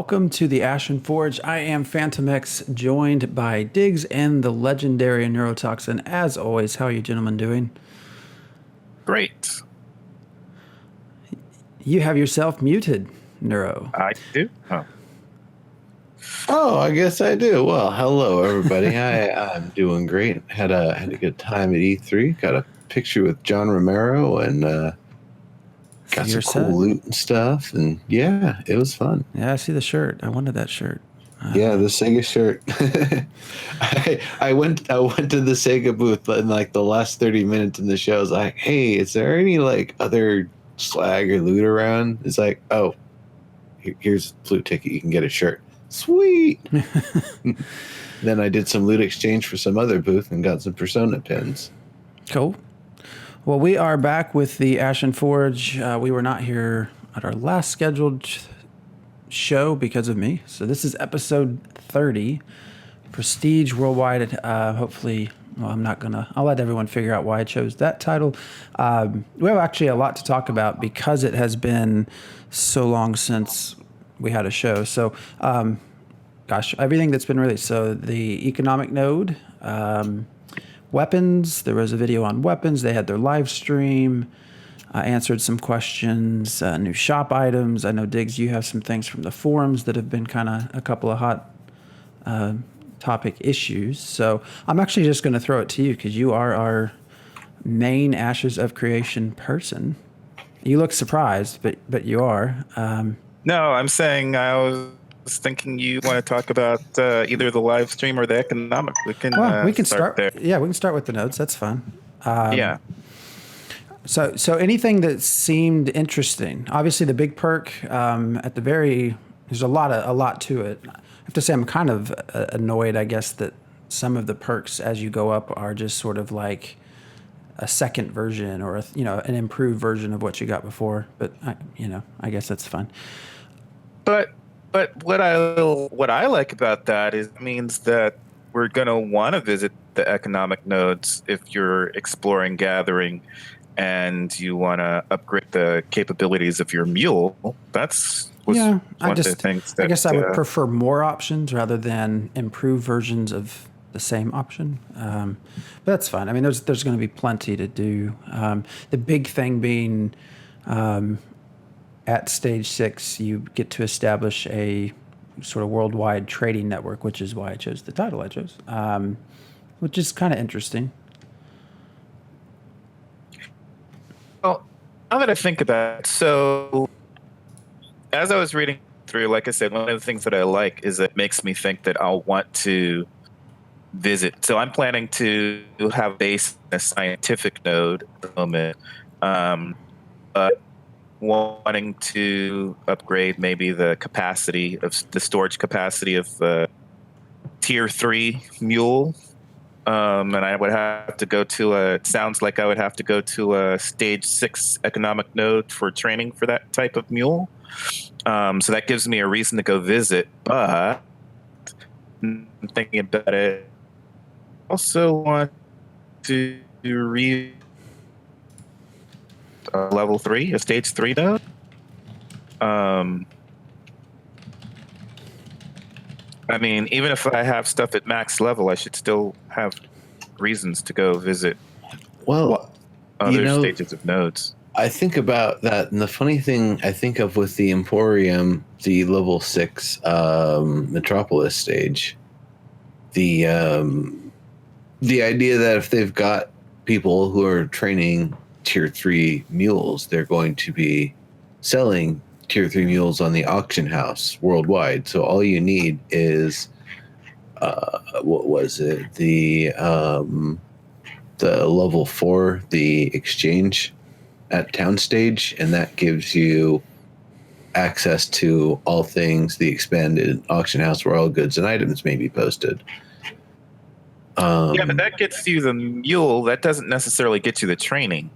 welcome to the Ashen Forge. I am Phantom X, joined by Diggs and the legendary Neurotoxin. As always, how are you gentlemen doing? Great. You have yourself muted, Neuro. I do. Oh. Oh, I guess I do. Well, hello everybody. I'm doing great. Had a good time at E3. Got a picture with John Romero and got some cool loot and stuff. And yeah, it was fun. Yeah, I see the shirt. I wanted that shirt. Yeah, the Sega shirt. I went to the Sega booth in like the last 30 minutes in the show. I was like, hey, is there any like other swag or loot around? It's like, oh, here's a Flute ticket. You can get a shirt. Sweet. Then I did some loot exchange for some other booth and got some Persona pins. Cool. Well, we are back with the Ashen Forge. We were not here at our last scheduled show because of me. So this is episode 30, Prestige Worldwide. Hopefully, well, I'll let everyone figure out why I chose that title. We have actually a lot to talk about because it has been so long since we had a show. So, everything that's been released. So the economic node, weapons, there was a video on weapons. They had their live stream, answered some questions, new shop items. I know, Diggs, you have some things from the forums that have been kind of a couple of hot topic issues. So I'm actually just going to throw it to you because you are our main Ashes of Creation person. You look surprised, but you are. No, I'm saying I was thinking you want to talk about either the live stream or the economic. We can start there. Yeah, we can start with the notes. That's fine. Yeah. So anything that seemed interesting. Obviously, the big perk at the very. There's a lot to it. I have to say, I'm kind of annoyed, I guess, that some of the perks as you go up are just sort of like a second version or an improved version of what you got before. But I guess that's fine. But what I like about that is it means that we're gonna want to visit the economic nodes if you're exploring gathering and you want to upgrade the capabilities of your mule. I guess I would prefer more options rather than improved versions of the same option. But that's fine. I mean, there's going to be plenty to do. The big thing being at stage 6, you get to establish a sort of worldwide trading network, which is why I chose the title I chose, which is kind of interesting. Well, now that I think about it, so as I was reading through, like I said, one of the things that I like is it makes me think that I'll want to visit. So I'm planning to have base a scientific node at the moment, but wanting to upgrade maybe the capacity of the storage capacity of the tier 3 mule. And I would have to go to it sounds like I would have to go to a stage 6 economic node for training for that type of mule. So that gives me a reason to go visit, but I'm thinking about it. Also want to read level 3, a stage 3 node. I mean, even if I have stuff at max level, I should still have reasons to go visit other stages of nodes. I think about that, and the funny thing I think of with the Emporium, the level 6 Metropolis stage, the idea that if they've got people who are training tier 3 mules, they're going to be selling tier 3 mules on the auction house worldwide. So all you need is what was it, the level 4, the exchange at town stage, and that gives you access to all things the expanded auction house where all goods and items may be posted. Yeah, but that gets you the mule. That doesn't necessarily get you the training.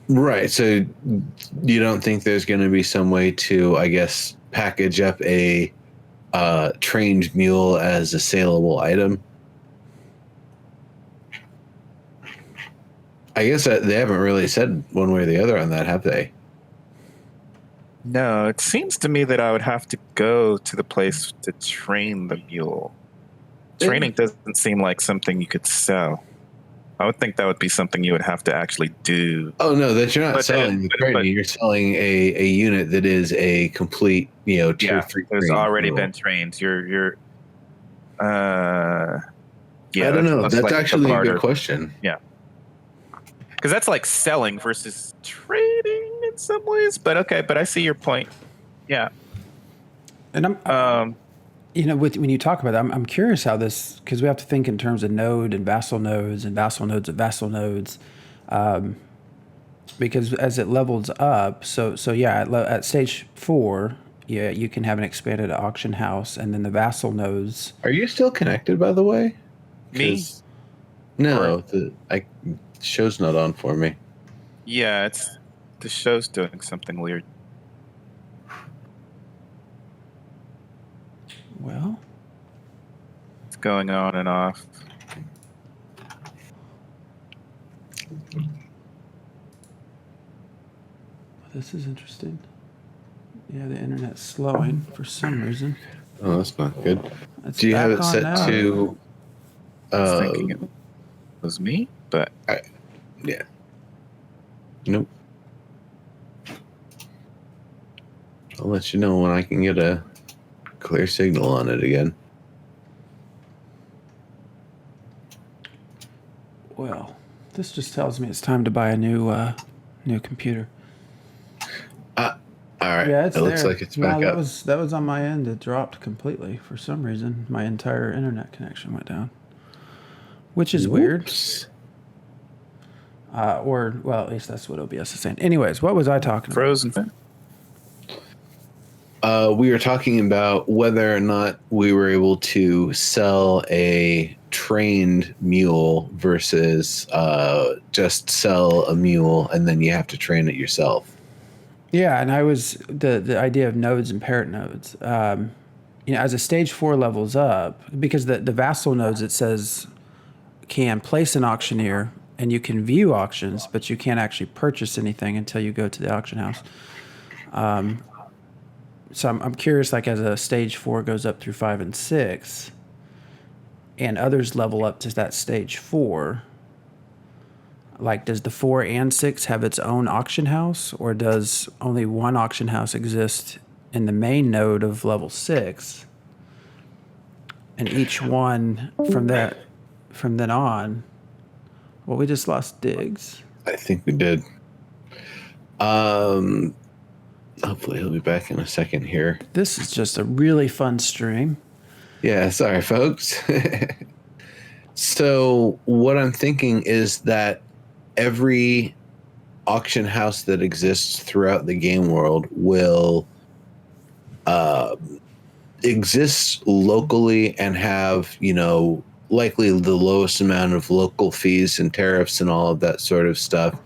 Right. So you don't think there's going to be some way to, I guess, package up a trained mule as a saleable item? I guess they haven't really said one way or the other on that, have they? No, it seems to me that I would have to go to the place to train the mule. Training doesn't seem like something you could sell. I would think that would be something you would have to actually do. Oh no, that you're not But selling the training. but You're selling a unit that is a complete, tier yeah, 3 it's trained already mule. been trained. You're I don't know. That's like actually a barter. good question. Yeah, because that's like selling versus trading in some ways. But okay, but I see your point. Yeah. And I'm when you talk about that, I'm curious how this, because we have to think in terms of node and vassal nodes and vassal nodes of vassal nodes, because as it levels up, so yeah, at stage 4, yeah, you can have an expanded auction house, and then the vassal nodes. Are you still connected, by the way? Me? No, the show's not on for me. Yeah, the show's doing something weird. Well, It's going on and off. this is interesting. Yeah, the internet's slowing for some reason. Oh, that's not good. It's Do you have back it on set now. to? I was thinking it was me, but Yeah. Nope. I'll let you know when I can get a clear signal on it again. Well, this just tells me it's time to buy a new computer. All right. Yeah, it's it looks there. like it's back no, up. that was on my end. It dropped completely for some reason. My entire internet connection went down, which is weird. Whoops. Or well, at least that's what OBS is saying. Anyways, what was I talking about? frozen. We were talking about whether or not we were able to sell a trained mule versus just sell a mule and then you have to train it yourself. Yeah, and I was the idea of nodes and parent nodes. As a stage 4 levels up, because the vassal nodes, it says can place an auctioneer and you can view auctions, but you can't actually purchase anything until you go to the auction house. So I'm curious, like as a stage 4 goes up through 5 and 6, and others level up to that stage 4. Like, does the 4 and 6 have its own auction house, or does only one auction house exist in the main node of level 6? And each one from then on, well, we just lost Diggs. I think we did. Hopefully he'll be back in a second here. This is just a really fun stream. Yeah, sorry, folks. So what I'm thinking is that every auction house that exists throughout the game world will exist locally and have, likely the lowest amount of local fees and tariffs and all of that sort of stuff.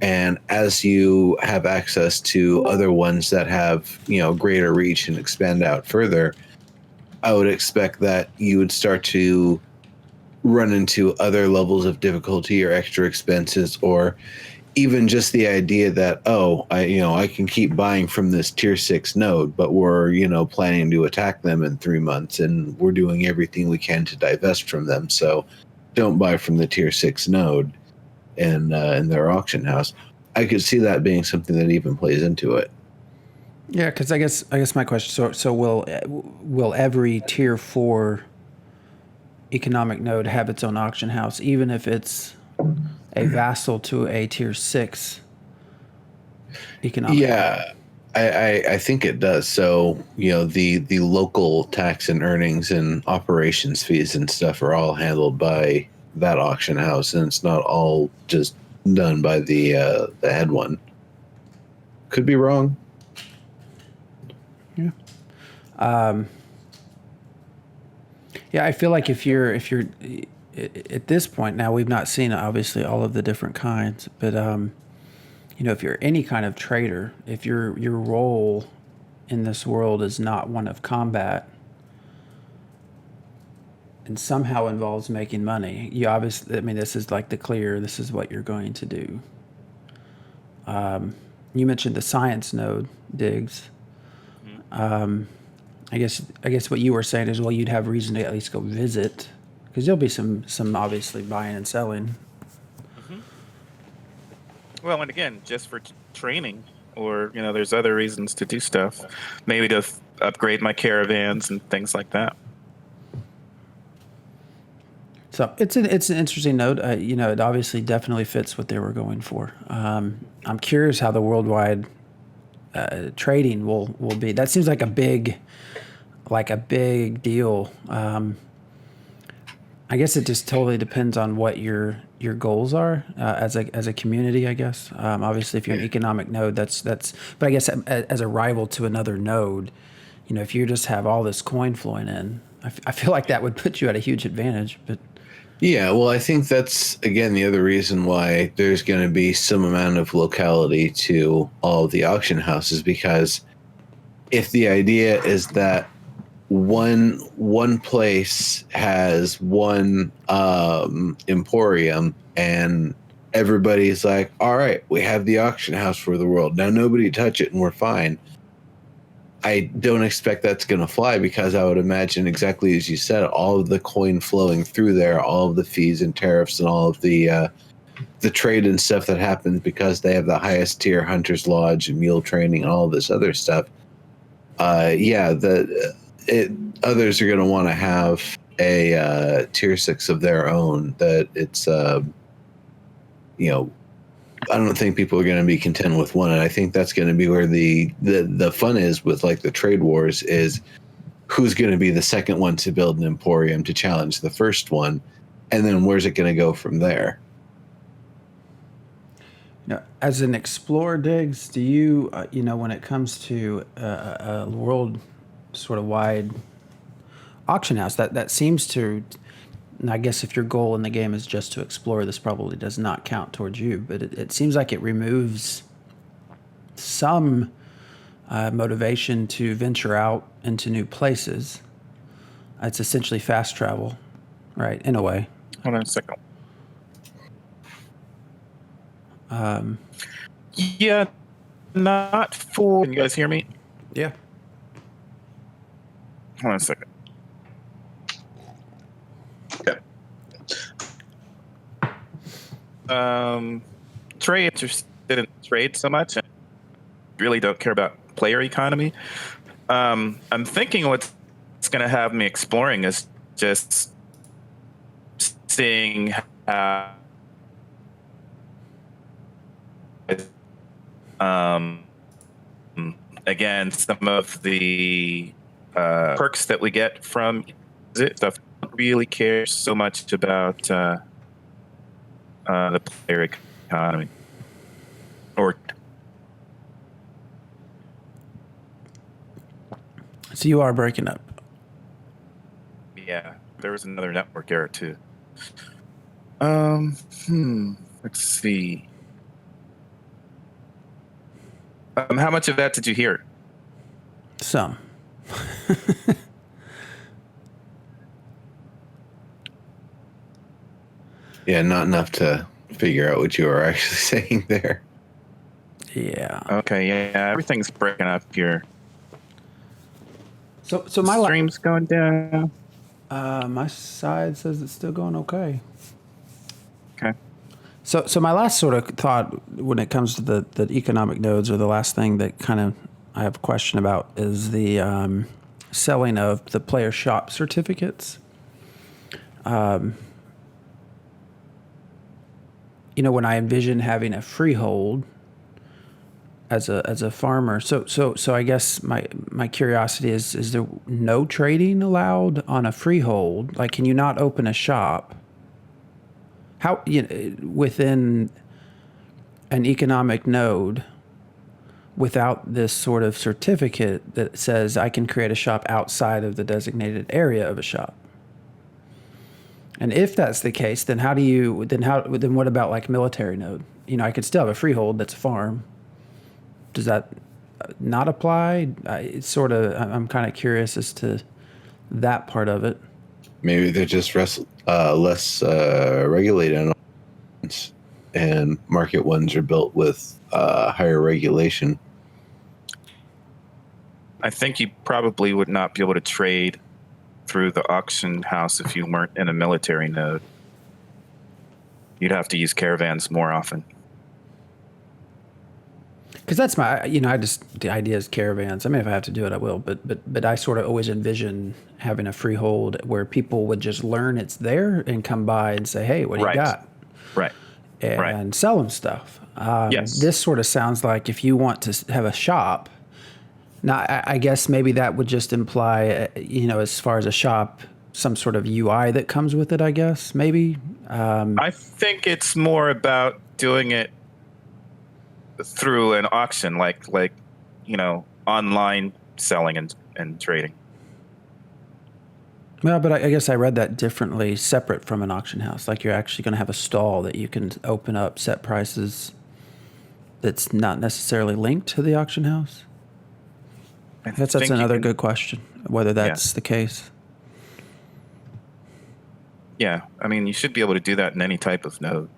And as you have access to other ones that have, greater reach and expand out further, I would expect that you would start to run into other levels of difficulty or extra expenses, or even just the idea that, I can keep buying from this tier 6 node, but we're, planning to attack them in 3 months and we're doing everything we can to divest from them. So don't buy from the tier 6 node in their auction house. I could see that being something that even plays into it. Yeah, because I guess my question. So will every tier 4 economic node have its own auction house, even if it's a vassal to a tier 6 economic? Yeah, I think it does. So the local tax and earnings and operations fees and stuff are all handled by that auction house, and it's not all just done by the head one. Could be wrong. Yeah. Yeah, I feel like if you're at this point now, we've not seen obviously all of the different kinds, but if you're any kind of trader, if your role in this world is not one of combat and somehow involves making money, you obviously, this is like this is what you're going to do. you mentioned the science node digs. I guess what you were saying is, well, you'd have reason to at least go visit, because there'll be some obviously buying and selling. Well, and again, just for training, or there's other reasons to do stuff. Maybe to upgrade my caravans and things like that. So it's an interesting node. It obviously definitely fits what they were going for. I'm curious how the worldwide trading will be. That seems like a big deal. I guess it just totally depends on what your goals are as a community. I guess obviously if you're an economic node, that's. But I guess as a rival to another node, if you just have all this coin flowing in, I feel like that would put you at a huge advantage. But yeah, well, I think that's again the other reason why there's going to be some amount of locality to all of the auction houses, because if the idea is that one place has one emporium and everybody's like, all right, we have the auction house for the world now, nobody touch it and we're fine. I don't expect that's going to fly, because I would imagine, exactly as you said, all of the coin flowing through there, all of the fees and tariffs and all of the trade and stuff that happens because they have the highest tier Hunter's Lodge and mule training and all of this other stuff. Others are going to want to have a tier 6 of their own. That it's, I don't think people are going to be content with one, and I think that's going to be where the fun is with like the trade wars, is who's going to be the second one to build an emporium to challenge the first one, and then where's it going to go from there? As an explorer, Diggs, do you when it comes to a world sort of wide auction house, that seems to, and I guess if your goal in the game is just to explore, this probably does not count towards you, but it seems like it removes some motivation to venture out into new places. It's essentially fast travel, right, in a way. Hold on a second. Yeah, not for... Can you guys hear me? Yeah. Hold on a second. Trade, interested in trade so much, and really don't care about player economy. I'm thinking what's going to have me exploring is just seeing how again, some of the perks that we get from it stuff. I don't really care so much about the player economy. Or so you are breaking up. Yeah, there was another network error too. Let's see. How much of that did you hear? Some. Yeah, not enough to figure out what you were actually saying there. Yeah. Okay, yeah, everything's breaking up here. So my stream's going down. My side says it's still going okay. Okay. So my last sort of thought when it comes to the economic nodes, or the last thing that kind of I have a question about, is the selling of the player shop certificates. When I envision having a freehold as a farmer, so I guess my curiosity is there no trading allowed on a freehold? Like, can you not open a shop? How within an economic node without this sort of certificate that says I can create a shop outside of the designated area of a shop? And if that's the case, then then what about like military node? I could still have a freehold that's a farm. Does that not apply? I'm kind of curious as to that part of it. Maybe they're just less regulated. and market ones are built with higher regulation. I think you probably would not be able to trade through the auction house if you weren't in a military node. You'd have to use caravans more often. Because that's my, the idea is caravans. I mean, if I have to do it, I will. But I sort of always envision having a freehold where people would just learn it's there and come by and say, hey, what do you got? Right. And sell them stuff. Yes. This sort of sounds like if you want to have a shop. Now, I guess maybe that would just imply, as far as a shop, some sort of UI that comes with it, I guess, maybe. I think it's more about doing it through an auction, like online selling and trading. Well, but I guess I read that differently, separate from an auction house. Like you're actually going to have a stall that you can open up, set prices that's not necessarily linked to the auction house. That's another good question, whether that's the case. Yeah, I mean, you should be able to do that in any type of node.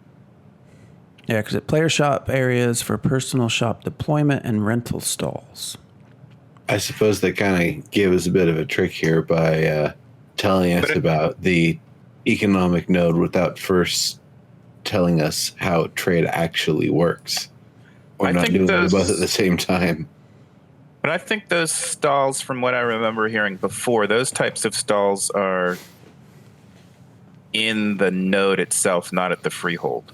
Yeah, because it player shop areas for personal shop deployment and rental stalls. I suppose they kind of gave us a bit of a trick here by telling us about the economic node without first telling us how trade actually works. Or not doing them both at the same time. But I think those stalls, from what I remember hearing before, those types of stalls are in the node itself, not at the freehold.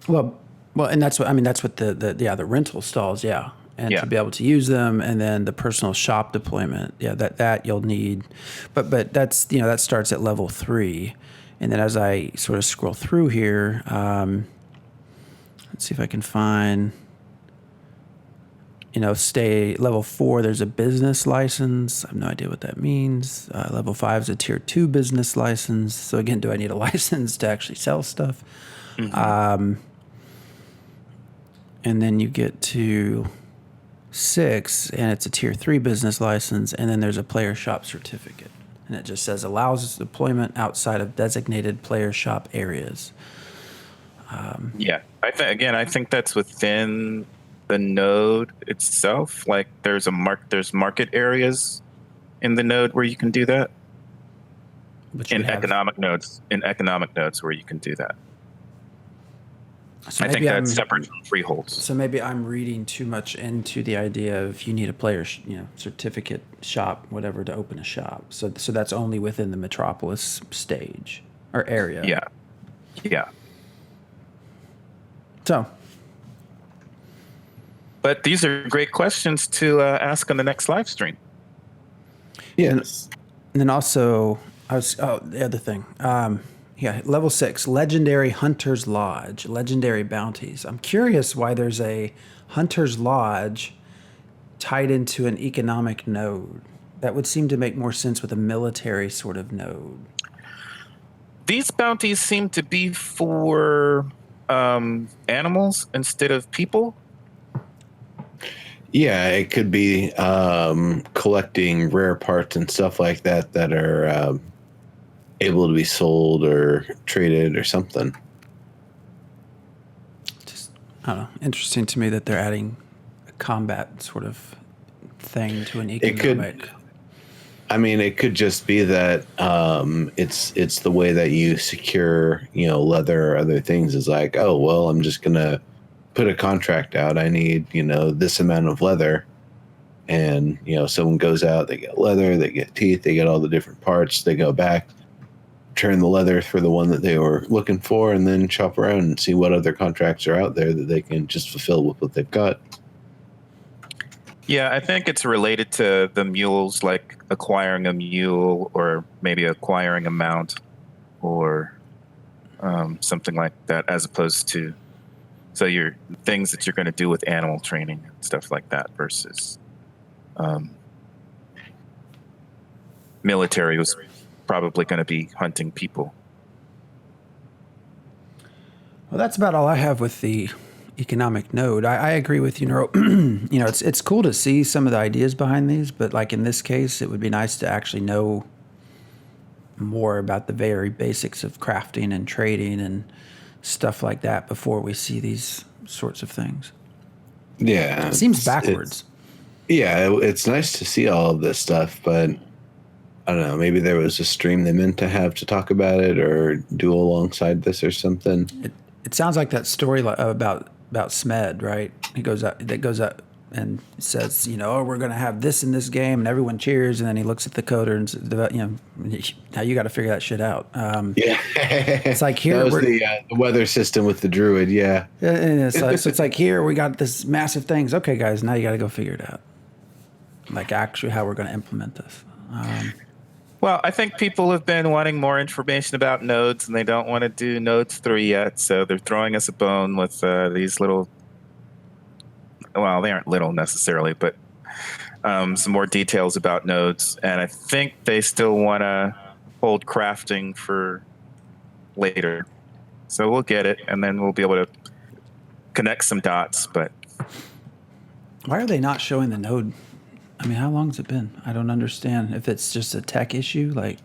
Well, and that's what the rental stalls, and to be able to use them, and then the personal shop deployment, that you'll need, but that's that starts at level 3, and then as I sort of scroll through here, let's see if I can find. Stay level 4, there's a business license. I have no idea what that means. Level 5 is a tier 2 business license. So again, do I need a license to actually sell stuff? Mm-hmm. And then you get to 6, and it's a tier 3 business license. And then there's a player shop certificate. And it just says allows deployment outside of designated player shop areas. I think that's within the node itself. Like there's market areas in the node where you can do that. Economic nodes where you can do that. So I think that's separate from freeholds. So maybe I'm reading too much into the idea of you need a player certificate shop, whatever, to open a shop. So that's only within the metropolis stage or area. Yeah. So. But these are great questions to ask on the next live stream. Yes. And then also, the other thing. Level 6, Legendary Hunter's Lodge, Legendary Bounties. I'm curious why there's a Hunter's Lodge tied into an economic node. That would seem to make more sense with a military sort of node. These bounties seem to be for animals instead of people. Yeah, it could be collecting rare parts and stuff like that are able to be sold or traded or something. Just, I don't know, interesting to me that they're adding a combat sort of thing to an economic. It could just be that it's the way that you secure, leather or other things is like, oh, well, I'm just going to put a contract out. I need, this amount of leather. And, someone goes out, they get leather, they get teeth, they get all the different parts. They go back, turn the leather for the one that they were looking for, and then shop around and see what other contracts are out there that they can just fulfill with what they've got. Yeah, I think it's related to the mules, like acquiring a mule or maybe acquiring a mount or something like that, as opposed to your things that you're going to do with animal training and stuff like that versus military was probably going to be hunting people. Well, that's about all I have with the economic node. I agree with you, Neuro. It's cool to see some of the ideas behind these, but like in this case, it would be nice to actually know more about the very basics of crafting and trading and stuff like that before we see these sorts of things. Yeah. It seems backwards. It's nice to see all of this stuff, but I don't know, maybe there was a stream they meant to have to talk about it or do alongside this or something. It sounds like that story about Smed, right? He goes up and says, we're going to have this in this game, and everyone cheers, and then he looks at the coder and says, now you got to figure that shit out. It's like here that was the weather system with the druid, yeah. So it's like here we got this massive things. Okay, guys, now you got to go figure it out. Like actually how we're going to implement this. Well, I think people have been wanting more information about nodes, and they don't want to do nodes 3 yet, so they're throwing us a bone with these little, well, they aren't little necessarily, but some more details about nodes. And I think they still want to hold crafting for later. So we'll get it, and then we'll be able to connect some dots. But why are they not showing the node? I mean, how long has it been? I don't understand if it's just a tech issue, like,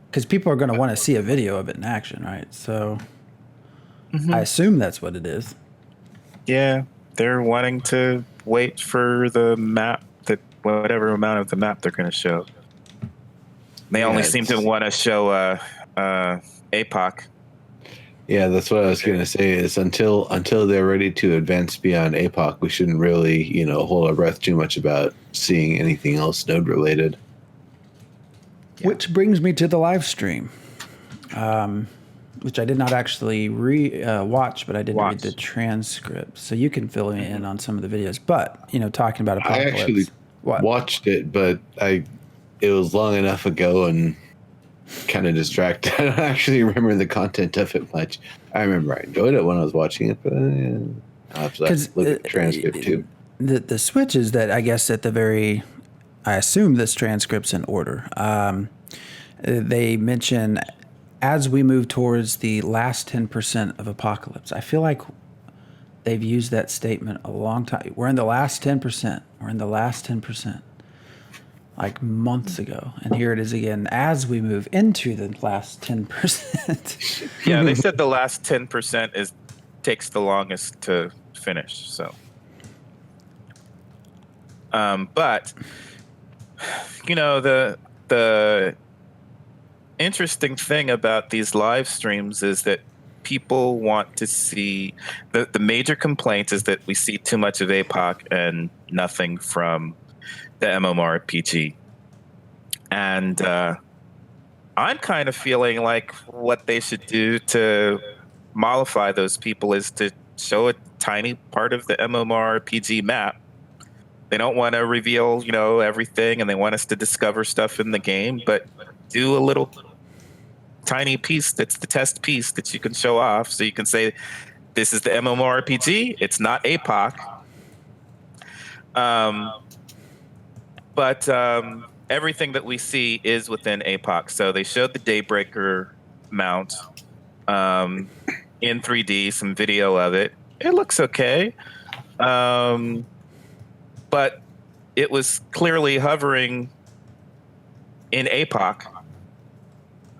because people are going to want to see a video of it in action, right? So I assume that's what it is. Yeah, they're wanting to wait for the map, that whatever amount of the map they're going to show. They only seem to want to show APOC. Yeah, that's what I was going to say is until they're ready to advance beyond APOC, we shouldn't really, hold our breath too much about seeing anything else node related. Yeah. Which brings me to the live stream, which I did not actually watch, but I did read the transcript. So you can fill me in on some of the videos. But, talking about Apocalypse. I actually watched it, but it was long enough ago and kind of distracted. I don't actually remember the content of it much. I remember I enjoyed it when I was watching it, but I'll have to look at the transcript too. The switch is that I guess I assume this transcript's in order. They mention as we move towards the last 10% of Apocalypse. I feel like they've used that statement a long time. We're in the last 10%. We're in the last 10%. Like months ago, and here it is again as we move into the last 10%. Yeah, they said the last 10% takes the longest to finish. So, but the interesting thing about these live streams is that people want to see the major complaint is that we see too much of APOC and nothing from the MMORPG. And I'm kind of feeling like what they should do to mollify those people is to show a tiny part of the MMORPG map. They don't want to reveal, everything, and they want us to discover stuff in the game, but do a little tiny piece that's the test piece that you can show off so you can say, this is the MMORPG, it's not APOC. But everything that we see is within APOC. So they showed the Daybreaker mount in 3D, some video of it. It looks okay. But it was clearly hovering in APOC.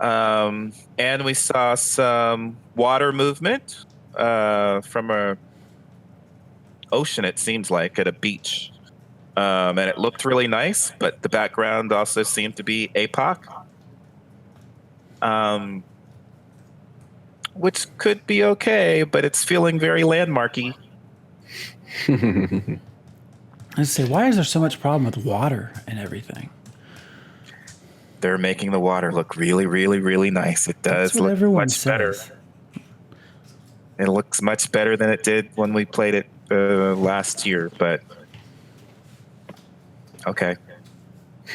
And we saw some water movement from a ocean, it seems like, at a beach. And it looked really nice, but the background also seemed to be APOC, which could be okay, but it's feeling very landmarky. I say, why is there so much problem with water and everything? They're making the water look really, really, really nice. It does look much better. It looks much better than it did when we played it last year, but okay.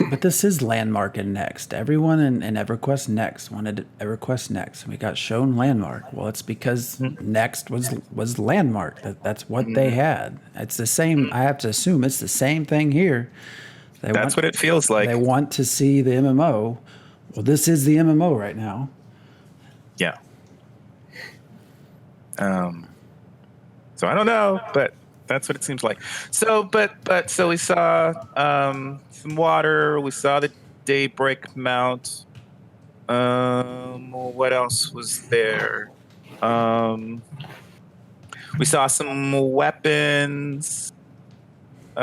But this is Landmark and Next. Everyone in EverQuest Next wanted EverQuest Next. We got shown Landmark. Well, it's because Next was Landmark. That's what they had. It's the same. I have to assume it's the same thing here. That's what it feels like. They want to see the MMO. Well, this is the MMO right now. Yeah. So I don't know, but that's what it seems like. So, so we saw some water. We saw the daybreak mount. What else was there? We saw some weapons. We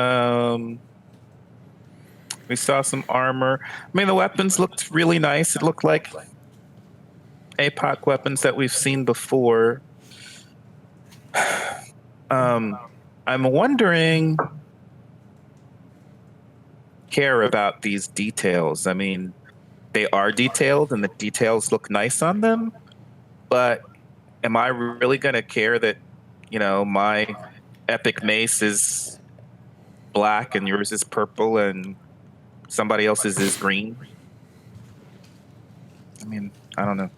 saw some armor. I mean, the weapons looked really nice. It looked like APOC weapons that we've seen before. I'm wondering, care about these details. I mean, they are detailed and the details look nice on them, but am I really going to care that, my epic mace is black and yours is purple and somebody else's is green? I mean, I don't know.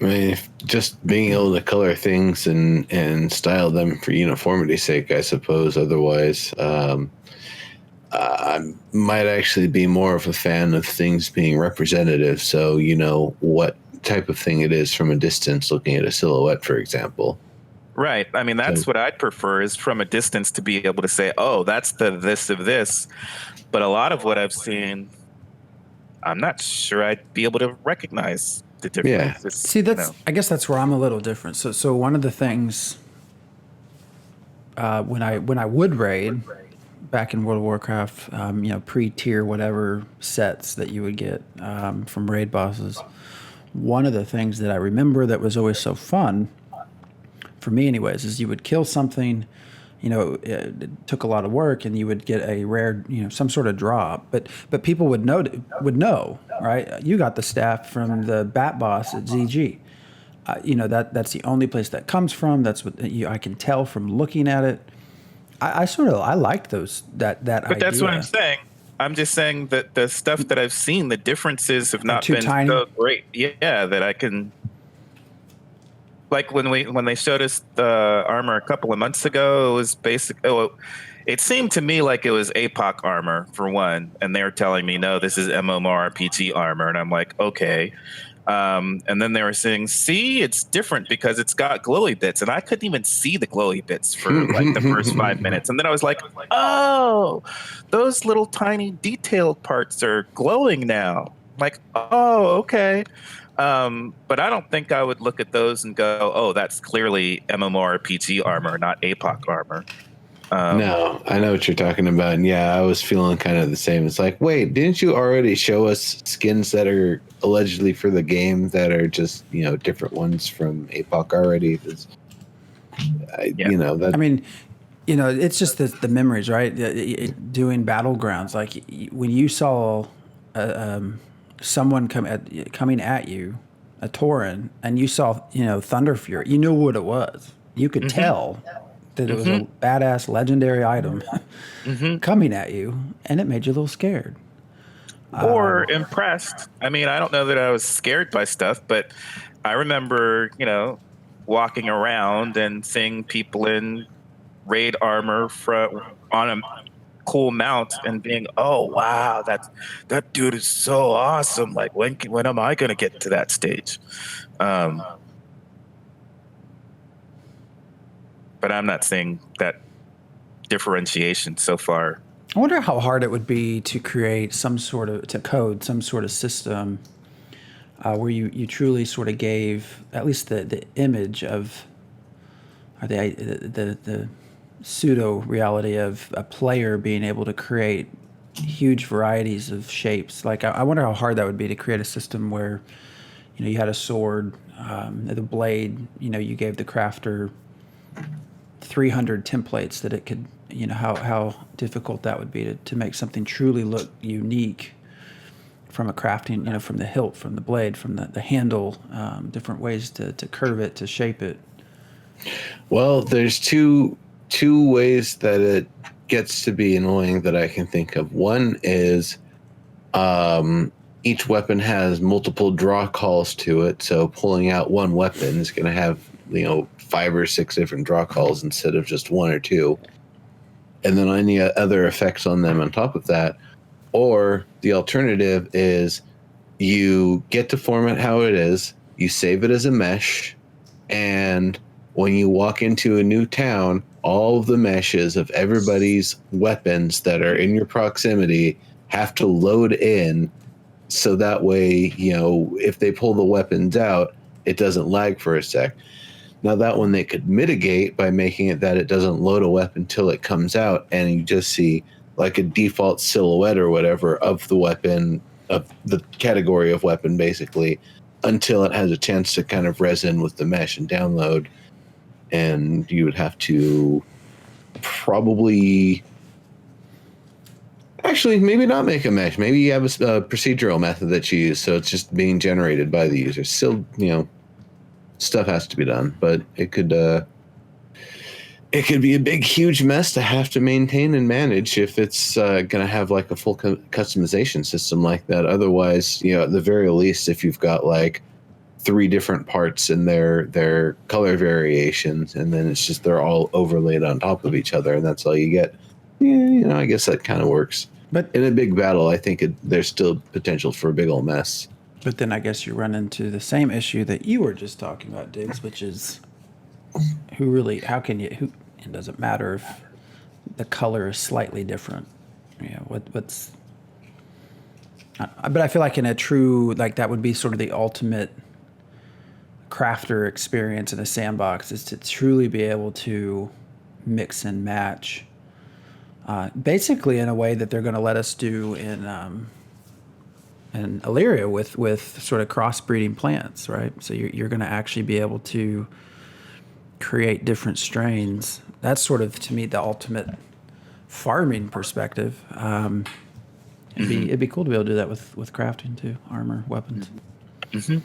I mean, just being able to color things and style them for uniformity's sake, I suppose. Otherwise, I might actually be more of a fan of things being representative. So you know what type of thing it is from a distance, looking at a silhouette, for example. Right. I mean, that's what I'd prefer, is from a distance to be able to say, oh, that's the this of this. But a lot of what I've seen, I'm not sure I'd be able to recognize the difference. Yeah. See, I guess that's where I'm a little different. So one of the things when I would raid back in World of Warcraft, pre-tier whatever sets that you would get from raid bosses, one of the things that I remember that was always so fun, for me anyways, is you would kill something, it took a lot of work, and you would get a rare, some sort of drop. But people would know, right? You got the staff from the Bat Boss at ZG. That's the only place that comes from. That's what I can tell from looking at it. I like those that But idea. that's what I'm saying. I'm just saying that the stuff that I've seen, the differences have not been tiny. So great. Yeah, that I can. Like when they showed us the armor a couple of months ago, it was basic. Oh, it seemed to me like it was APOC armor for one, and they were telling me, no, this is MMORPG armor, and I'm like, okay. And then they were saying, see, it's different because it's got glowy bits, and I couldn't even see the glowy bits for like the first 5 minutes, and then I was like, oh, those little tiny detailed parts are glowing now. Like, oh, okay. But I don't think I would look at those and go, oh, that's clearly MMORPG armor, not APOC armor. No, I know what you're talking about. And yeah, I was feeling kind of the same. It's like, wait, didn't you already show us skins that are allegedly for the game that are just, different ones from APOC already? I mean, it's just the memories, right? Doing battlegrounds, like when you saw someone coming at you, a Tauren, and you saw Thunder Fury, you knew what it was. You could tell that it was a badass legendary item coming at you, and it made you a little scared or impressed. I mean, I don't know that I was scared by stuff, but I remember walking around and seeing people in raid armor on a cool mount and being, oh wow, that dude is so awesome. Like when am I gonna get to that stage? But I'm not seeing that differentiation so far. I wonder how hard it would be to create to code some sort of system where you truly sort of gave at least the image of, or the pseudo reality of a player being able to create huge varieties of shapes. Like I wonder how hard that would be to create a system where you had a sword, the blade, you gave the crafter 300 templates that it could, how difficult that would be to make something truly look unique from a crafting, from the hilt, from the blade, from the handle, different ways to curve it, to shape it. Well, there's two ways that it gets to be annoying that I can think of. One is each weapon has multiple draw calls to it, so pulling out one weapon is going to have 5 or 6 different draw calls instead of just 1 or 2, and then any other effects on them on top of that. Or the alternative is you get to format how it is, you save it as a mesh, and when you walk into a new town, all of the meshes of everybody's weapons that are in your proximity have to load in, so that way, if they pull the weapons out, it doesn't lag for a sec. Now that one they could mitigate by making it that it doesn't load a weapon till it comes out, and you just see like a default silhouette or whatever of the weapon, of the category of weapon, basically, until it has a chance to kind of resin with the mesh and download. And you would have to probably, actually, maybe not make a mesh. Maybe you have a procedural method that you use, so it's just being generated by the user. Still, stuff has to be done, but it could be a big, huge mess to have to maintain and manage if it's going to have like a full customization system like that. Otherwise, at the very least, if you've got like 3 different parts in their color variations, and then it's just they're all overlaid on top of each other, and that's all you get. Yeah, I guess that kind of works. But in a big battle, I think there's still potential for a big old mess. But then I guess you run into the same issue that you were just talking about, Diggs, which is it doesn't matter if the color is slightly different. But I feel like in a true, like that would be sort of the ultimate crafter experience in a sandbox, is to truly be able to mix and match, basically in a way that they're going to let us do in Illyria with sort of crossbreeding plants, right? So you're going to actually be able to create different strains. That's sort of, to me, the ultimate farming perspective. It'd be cool to be able to do that with crafting too, armor, weapons. Mm-hmm.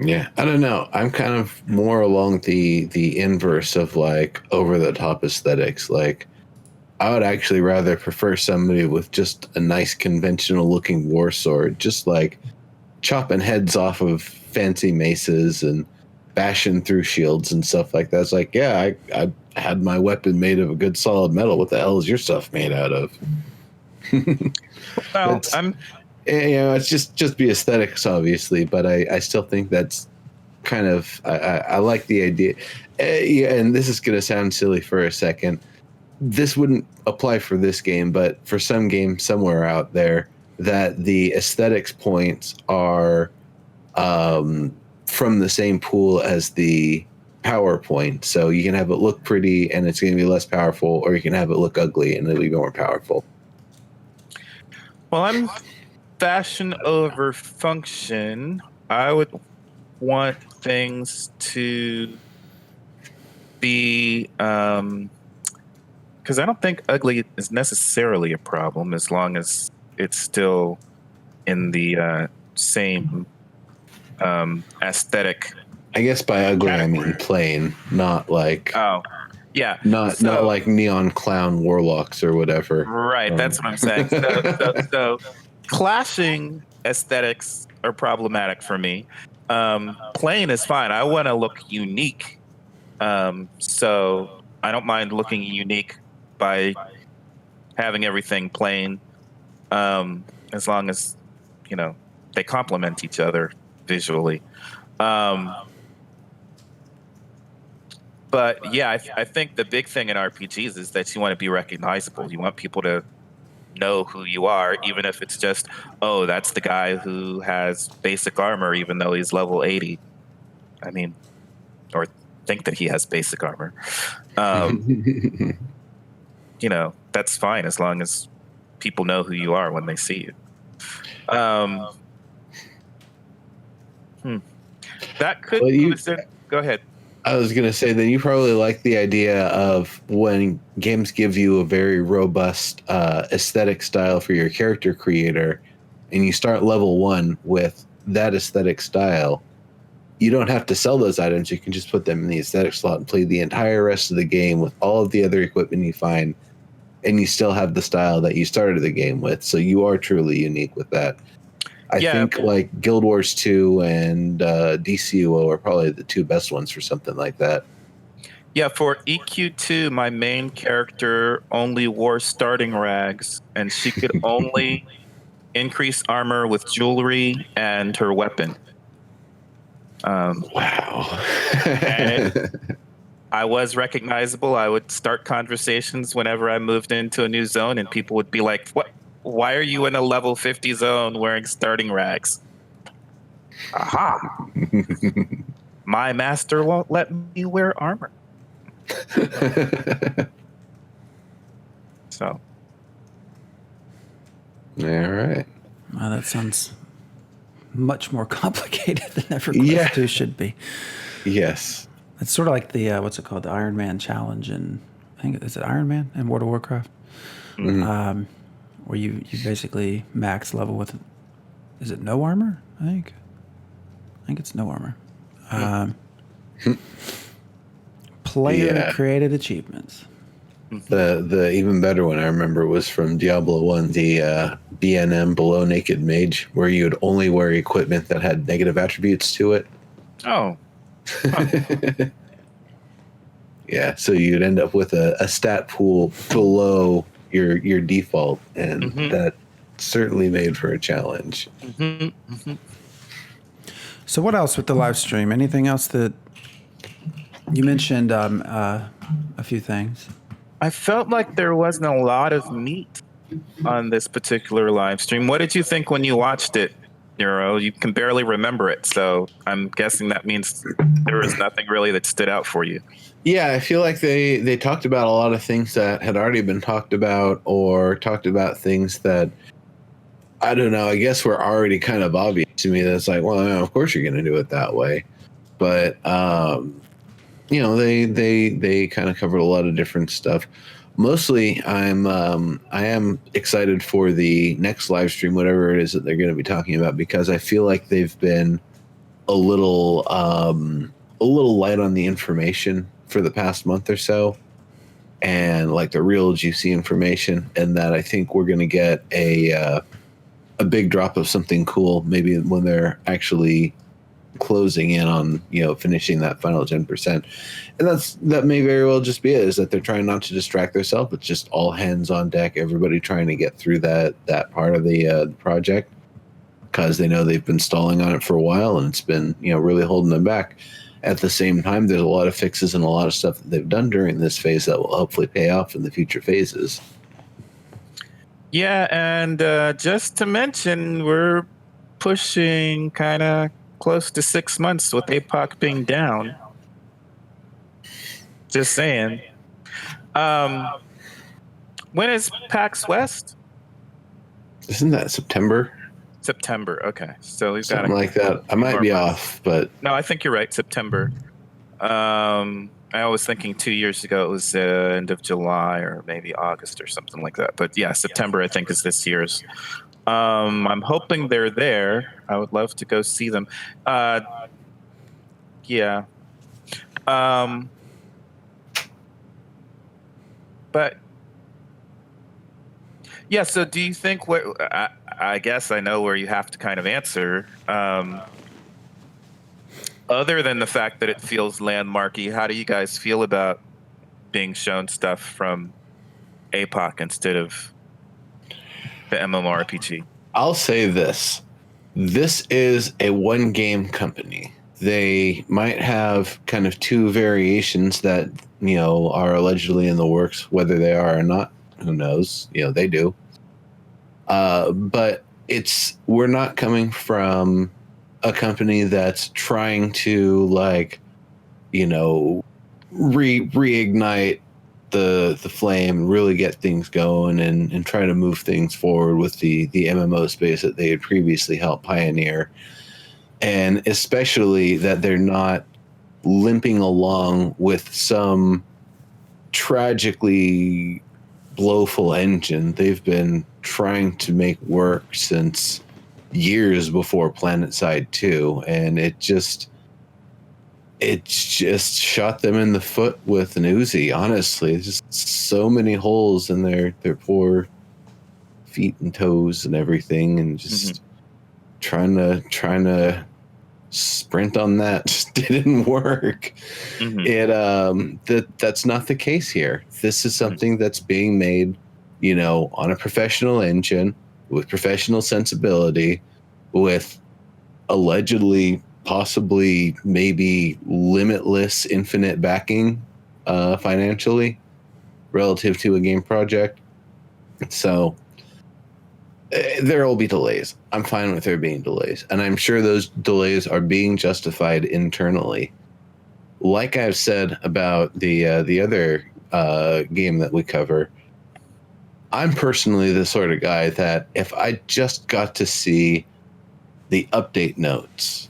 Yeah, I don't know. I'm kind of more along the inverse of like over the top aesthetics. Like, I would actually rather prefer somebody with just a nice conventional looking war sword, just like chopping heads off of fancy maces and bashing through shields and stuff like that. It's like, yeah, I had my weapon made of a good solid metal. What the hell is your stuff made out of? Well, it's just the aesthetics, obviously, but I still think that's kind of, I like the idea. And this is going to sound silly for a second. This wouldn't apply for this game, but for some game somewhere out there, that the aesthetics points are from the same pool as the power point. So you can have it look pretty and it's going to be less powerful, or you can have it look ugly and it'll be more powerful. Well, I'm fashion over function. I would want things to be, because I don't think ugly is necessarily a problem as long as it's still in the same aesthetic. I guess by ugly category. I mean plain, not like yeah, not like neon clown warlocks or whatever. Right, that's what I'm saying. So clashing aesthetics are problematic for me. Plain is fine. I want to look unique. So I don't mind looking unique by having everything plain, as long as they complement each other visually. But yeah, I think the big thing in RPGs is that you want to be recognizable. You want people to know who you are, even if it's just, oh, that's the guy who has basic armor, even though he's level 80. I mean, or think that he has basic armor. That's fine as long as people know who you are when they see you. That could go ahead. I was going to say that you probably like the idea of when games give you a very robust aesthetic style for your character creator, and you start level 1 with that aesthetic style, you don't have to sell those items. You can just put them in the aesthetic slot and play the entire rest of the game with all of the other equipment you find, and you still have the style that you started the game with. So you are truly unique with that. I think like Guild Wars 2 and DCUO are probably the 2 best ones for something like that. Yeah, for EQ2, my main character only wore starting rags, and she could only increase armor with jewelry and her weapon. Wow. I was recognizable. I would start conversations whenever I moved into a new zone, and people would be like, "What? Why are you in a level 50 zone wearing starting rags?" Aha! My master won't let me wear armor. So, All right. Wow, that sounds much more complicated than EverQuest Yeah. 2 should be. Yes. It's sort of like the what's it called, the Iron Man challenge, and I think is it Iron Man in World of Warcraft, where you basically max level with, is it no armor? I think it's no armor. Player created achievements. The even better one I remember was from Diablo 1, the BNM below naked mage, where you would only wear equipment that had negative attributes to it. oh, Yeah, so you'd end up with a stat pool below your default, and that certainly made for a challenge. So what else with the live stream? Anything else that you mentioned? A few things. I felt like there wasn't a lot of meat on this particular live stream. What did you think when you watched it, Nero? You can barely remember it, so I'm guessing that means there was nothing really that stood out for you. Yeah, I feel like they talked about a lot of things that had already been talked about, or talked about things that, I don't know, I guess were already kind of obvious to me. That's like, well, yeah, of course you're going to do it that way. But, they kind of covered a lot of different stuff. Mostly, I am excited for the next live stream, whatever it is that they're going to be talking about, because I feel like they've been a little light on the information for the past month or so, and like the real juicy information, and that I think we're going to get a big drop of something cool maybe when they're actually closing in on finishing that final 10%. And that may very well just be it, is that they're trying not to distract themselves. It's just all hands on deck, everybody trying to get through that part of the project, because they know they've been stalling on it for a while, and it's been really holding them back. At the same time, there's a lot of fixes and a lot of stuff that they've done during this phase that will hopefully pay off in the future phases. Yeah, and just to mention, we're pushing kind of close to 6 months with APOC being down. Just saying. When is PAX West? Isn't that September? September. Okay, so we've got Something like that. I might be off, but no, I think you're right. September. I was thinking 2 years ago it was end of July or maybe August or something like that. But yeah, September I think is this year's. I'm hoping they're there. I would love to go see them. Yeah. But yeah, so do you think I guess I know where you have to kind of answer. Other than the fact that it feels landmarky, how do you guys feel about being shown stuff from APOC instead of the MMORPG? I'll say this. This is a one-game company. They might have kind of two variations that, are allegedly in the works. Whether they are or not, who knows? They do. But we're not coming from a company that's trying to reignite the flame and really get things going and try to move things forward with the MMO space that they had previously helped pioneer. And especially that they're not limping along with some tragically blowful engine they've been trying to make work since years before PlanetSide 2, and it just shot them in the foot with an Uzi. Honestly, just so many holes in their poor feet and toes and everything, and just trying to sprint on that just didn't work. That's not the case here. This is something that's being made, on a professional engine with professional sensibility, with allegedly, possibly, maybe limitless, infinite backing financially relative to a game project. So there will be delays. I'm fine with there being delays, and I'm sure those delays are being justified internally. Like I've said about the other game that we cover, I'm personally the sort of guy that if I just got to see the update notes,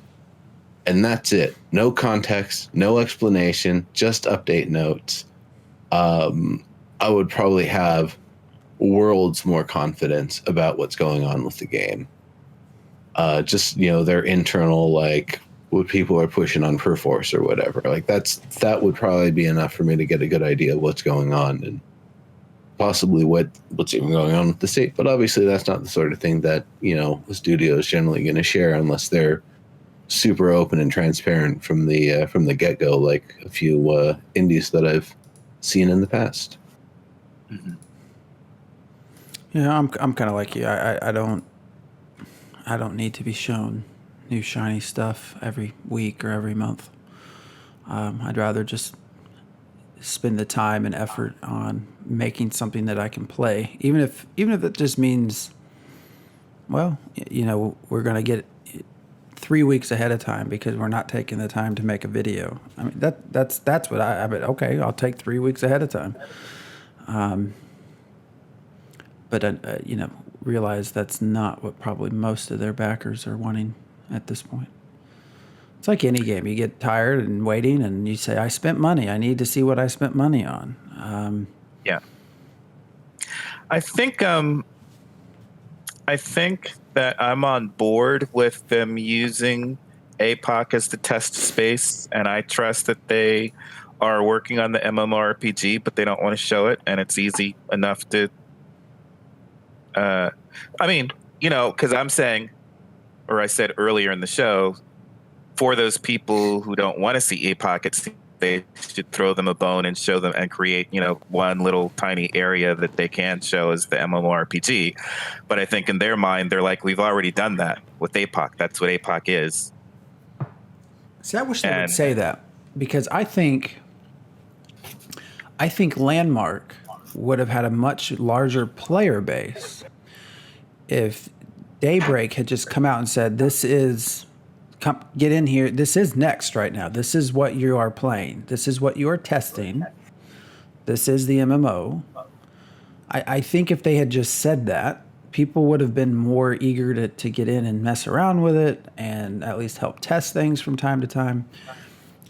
and that's it, no context, no explanation, just update notes, I would probably have worlds more confidence about what's going on with the game. Just, their internal, like, what people are pushing on Perforce or whatever. Like, that would probably be enough for me to get a good idea of what's going on and possibly what's even going on with the state. But obviously that's not the sort of thing that, the studio is generally going to share unless they're super open and transparent from the get-go, like a few indies that I've seen in the past. Mm-hmm. Yeah, I'm kind of like you. I don't need to be shown new shiny stuff every week or every month. I'd rather just spend the time and effort on making something that I can play, even if it just means, well, we're gonna get 3 weeks ahead of time because we're not taking the time to make a video. I mean, that's what I mean. Okay, I'll take 3 weeks ahead of time. But realize that's not what probably most of their backers are wanting at this point. It's like any game. You get tired and waiting, and you say, I spent money. I need to see what I spent money on. Yeah. I think that I'm on board with them using APOC as the test space, and I trust that they are working on the MMORPG, but they don't want to show it, and it's easy enough to because I'm saying, or I said earlier in the show, for those people who don't want to see APOC, they should throw them a bone and show them and create, one little tiny area that they can show as the MMORPG. But I think in their mind, they're like, we've already done that with APOC. That's what APOC is. See, I wish they would say that, because I think Landmark would have had a much larger player base if Daybreak had just come out and said, get in here. This is next right now. This is what you are playing. This is what you are testing. This is the MMO. I think if they had just said that, people would have been more eager to get in and mess around with it and at least help test things from time to time.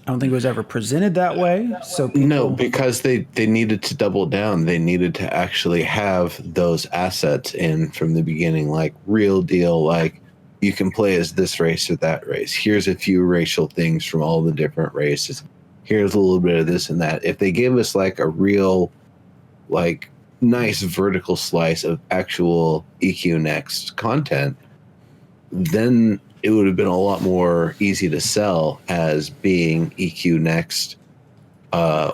I don't think it was ever presented that way. So no, because they needed to double down. They needed to actually have those assets in from the beginning, like real deal, like you can play as this race or that race. Here's a few racial things from all the different races. Here's a little bit of this and that. If they gave us like a real, like, nice vertical slice of actual EQ Next content, then it would have been a lot more easy to sell as being EQ Next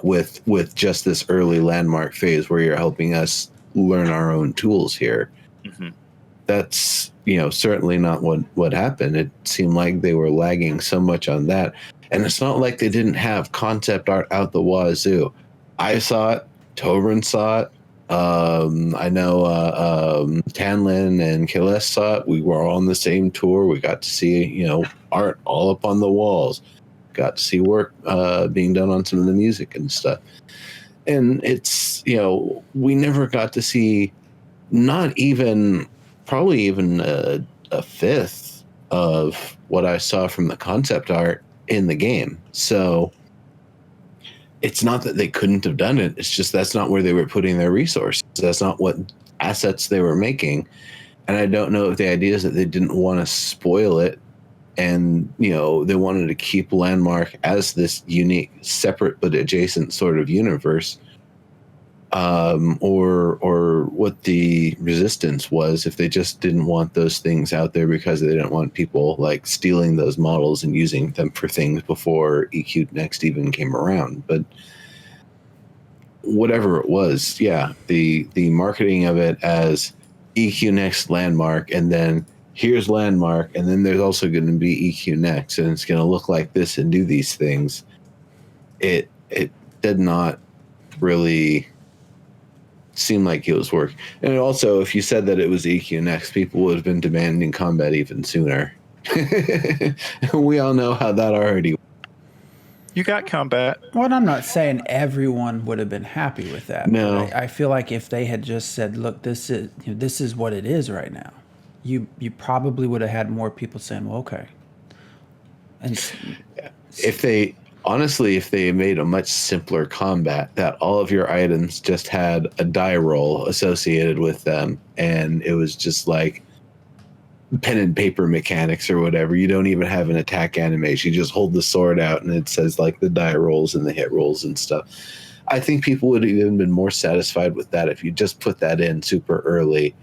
with just this early Landmark phase where you're helping us learn our own tools here. Mm-hmm. That's, certainly not what happened. It seemed like they were lagging so much on that. And it's not like they didn't have concept art out the wazoo. I saw it. Tobrin saw it. I know Tanlin and Kiles saw it. We were all on the same tour. We got to see, art all up on the walls. Got to see work being done on some of the music and stuff. And it's, we never got to see probably even a fifth of what I saw from the concept art in the game. So it's not that they couldn't have done it. It's just that's not where they were putting their resources. That's not what assets they were making. And I don't know if the idea is that they didn't want to spoil it and, they wanted to keep Landmark as this unique, separate but adjacent sort of universe, or what the resistance was, if they just didn't want those things out there because they didn't want people like stealing those models and using them for things before EQ Next even came around. But whatever it was, yeah, the marketing of it as EQ Next Landmark, and then here's Landmark, and then there's also going to be EQ Next, and it's going to look like this and do these things. It did not really seem like it was work. And also, if you said that it was EQ next, people would have been demanding combat even sooner. We all know how that already. You got combat. Well, I'm not saying everyone would have been happy with that. No. But I feel like if they had just said, "Look, this is what it is right now," you probably would have had more people saying, "Well, okay." And If they made a much simpler combat, that all of your items just had a die roll associated with them, and it was just like pen and paper mechanics or whatever. You don't even have an attack animation. You just hold the sword out and it says like the die rolls and the hit rolls and stuff. I think people would have even been more satisfied with that if you just put that in super early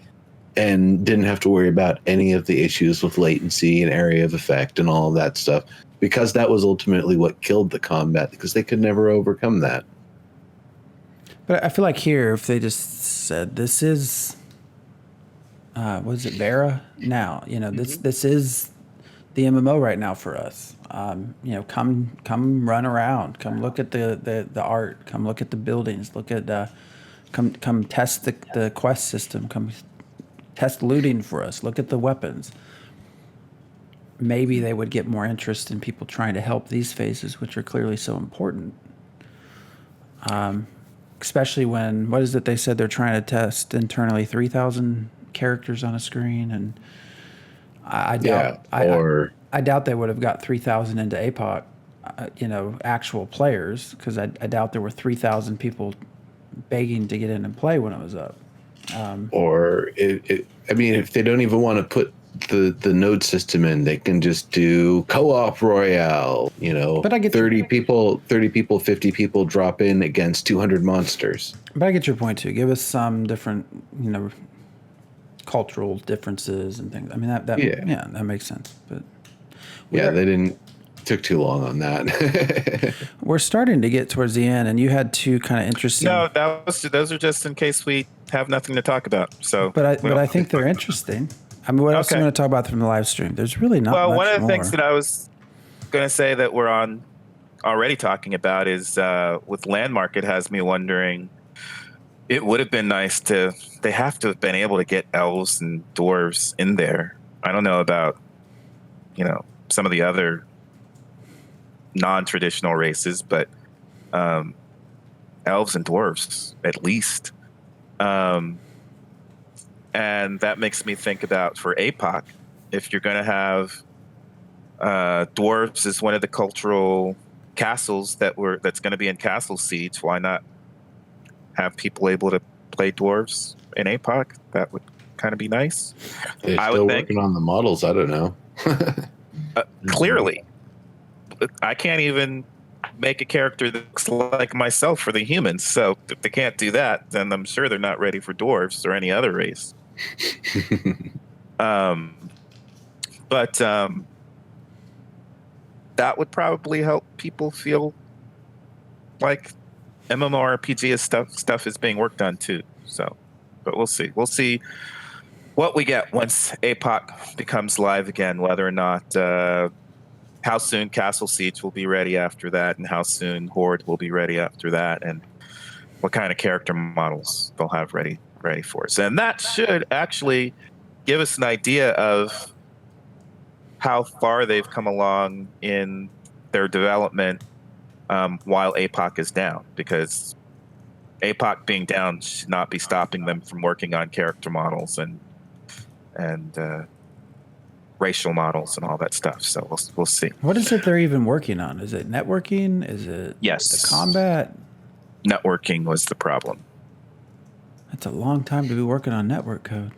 and didn't have to worry about any of the issues with latency and area of effect and all of that stuff, because that was ultimately what killed the combat, because they could never overcome that. But I feel like here, if they just said, "This is, what is it, Vera?" Now, this is the MMO right now for us. Come run around, come look at the art, come look at the buildings, look at, come test the quest system, come test looting for us, look at the weapons. Maybe they would get more interest in people trying to help these phases, which are clearly so important. Especially when, what is it they said they're trying to test internally, 3,000 characters on a screen, and I doubt I doubt they would have got 3,000 into APOC, actual players, because I doubt there were 3,000 people begging to get in and play when it was up. If they don't even want to put the node system in, they can just do co-op royale. But I get 30 people, 50 people drop in against 200 monsters. But I get your point too. Give us some different, cultural differences and things. I mean that makes sense. But they took too long on that. We're starting to get towards the end, and you had two kind of interesting. No, those are just in case we have nothing to talk about. So, but I think they're interesting. I mean, what else am I going to talk about from the live stream? There's really not much more. Well, one of the things that I was going to say that we're already talking about is with Landmark, it has me wondering, it would have been nice they have to have been able to get elves and dwarves in there. I don't know about, some of the other non-traditional races, but elves and dwarves, at least. And that makes me think about, for APOC, if you're going to have dwarves as one of the cultural castles that's going to be in Castle Siege, why not have people able to play dwarves in APOC? That would kind of be nice. They're still working on the models. I don't know. Clearly, I can't even make a character that looks like myself for the humans. So if they can't do that, then I'm sure they're not ready for dwarves or any other race. But that would probably help people feel like MMORPG stuff is being worked on too. So, but we'll see. We'll see what we get once APOC becomes live again, whether or not how soon Castle Siege will be ready after that, and how soon Horde will be ready after that, and what kind of character models they'll have ready for us. And that should actually give us an idea of how far they've come along in their development while APOC is down, because APOC being down should not be stopping them from working on character models and racial models and all that stuff. So we'll see. What is it they're even working on? Is it networking? Is it the combat? Networking was the problem. That's a long time to be working on network code.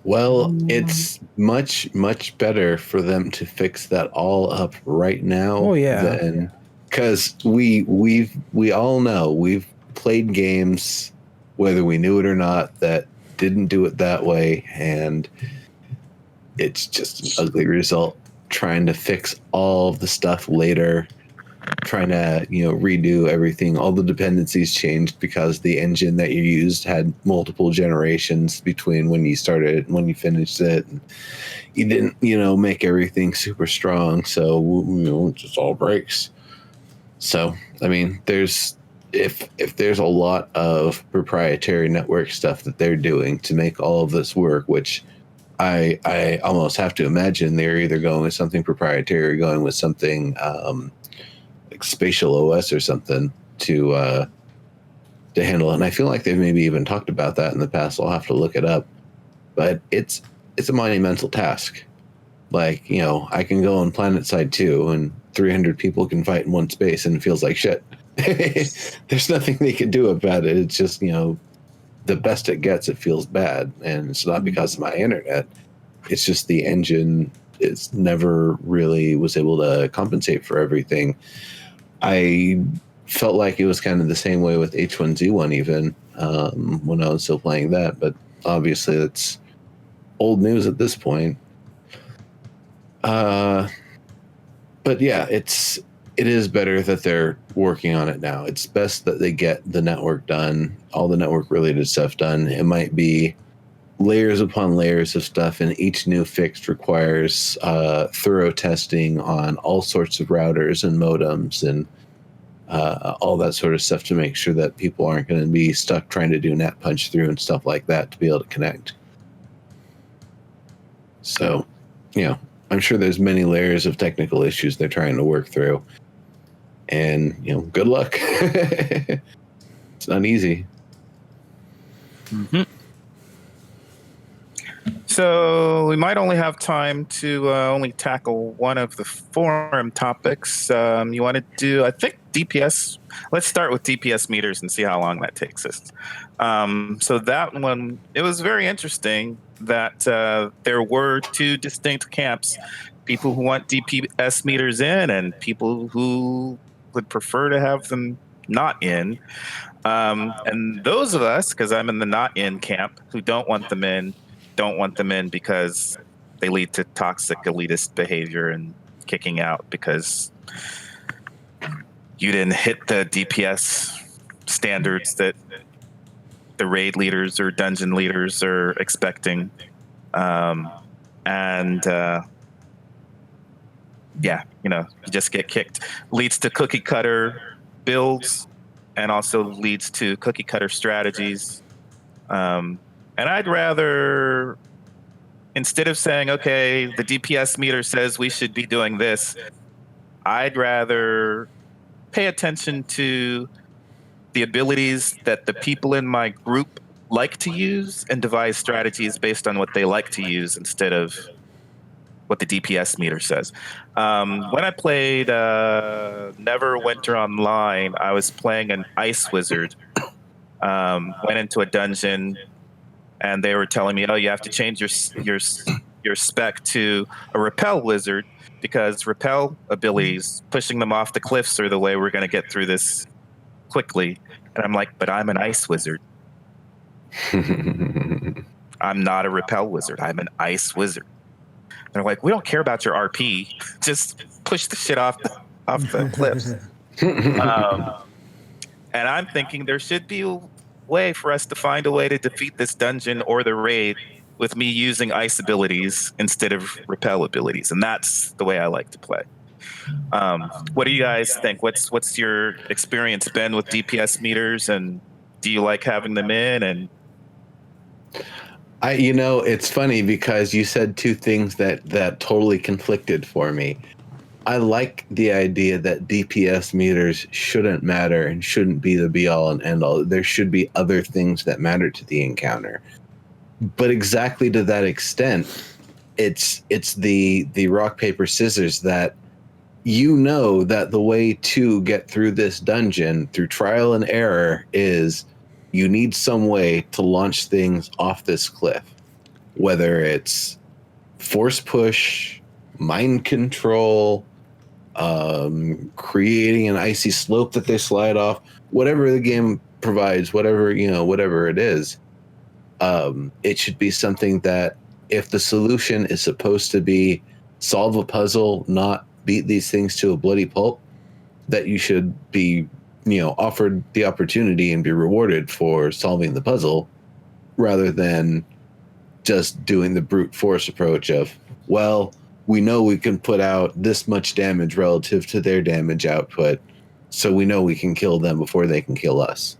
Well, it's much, much better for them to fix that all up right now. Oh yeah. Because we all know, we've played games, whether we knew it or not, that didn't do it that way, and it's just an ugly result. Trying to fix all of the stuff later, trying to redo everything. All the dependencies changed because the engine that you used had multiple generations between when you started and when you finished it. And you didn't make everything super strong, so it just all breaks. So I mean, if there's a lot of proprietary network stuff that they're doing to make all of this work, which I almost have to imagine they're either going with something proprietary or going with something like spatial OS or something to handle it. And I feel like they've maybe even talked about that in the past. I'll have to look it up, but it's a monumental task. Like, you know, I can go on Planet Side 2 and 300 people can fight in one space and it feels like shit. There's nothing they can do about it. It's just, you know, the best it gets, it feels bad. And it's not because of my internet. It's just the engine is never really was able to compensate for everything. I felt like it was kind of the same way with H1Z1 even when I was still playing that. But obviously it's old news at this point. But yeah, it is better that they're working on it now. It's best that they get the network done, all the network related stuff done. It might be layers upon layers of stuff, and each new fix requires thorough testing on all sorts of routers and modems and all that sort of stuff to make sure that people aren't going to be stuck trying to do net punch through and stuff like that to be able to connect. So, you know, I'm sure there's many layers of technical issues they're trying to work through. And, you know, good luck. It's not easy. Mm-hmm. So we might only have time to only tackle one of the forum topics. You want to do, I think, DPS. Let's start with DPS meters and see how long that takes us. So that one, it was very interesting that there were two distinct camps, people who want DPS meters in and people who would prefer to have them not in. And those of us, because I'm in the not in camp, who don't want them in because they lead to toxic elitist behavior and kicking out because you didn't hit the DPS standards that the raid leaders or dungeon leaders are expecting. Yeah, you know, you just get kicked. Leads to cookie cutter builds and also leads to cookie cutter strategies. And I'd rather, instead of saying, okay, the DPS meter says we should be doing this, I'd rather pay attention to the abilities that the people in my group like to use and devise strategies based on what they like to use instead of what the DPS meter says. When I played Neverwinter Online, I was playing an ice wizard. Went into a dungeon and they were telling me, oh, you have to change your spec to a repel wizard because repel abilities, pushing them off the cliffs are the way we're going to get through this quickly. And I'm like, but I'm an ice wizard. I'm not a repel wizard. I'm an ice wizard. They're like, we don't care about your RP. Just push the shit off the cliffs. And I'm thinking there should be a way for us to find a way to defeat this dungeon or the raid with me using ice abilities instead of repel abilities. And that's the way I like to play. What do you guys think? What's your experience been with DPS meters, and do you like having them in? And you know, it's funny because you said two things that totally conflicted for me. I like the idea that DPS meters shouldn't matter and shouldn't be the be all and end all. There should be other things that matter to the encounter. But exactly to that extent, it's the rock, paper, scissors that you know that the way to get through this dungeon through trial and error is you need some way to launch things off this cliff, whether it's force push, mind control, creating an icy slope that they slide off, whatever the game provides, whatever it is. It should be something that if the solution is supposed to be solve a puzzle, not beat these things to a bloody pulp, that you should be, offered the opportunity and be rewarded for solving the puzzle rather than just doing the brute force approach of, well, we know we can put out this much damage relative to their damage output, so we know we can kill them before they can kill us.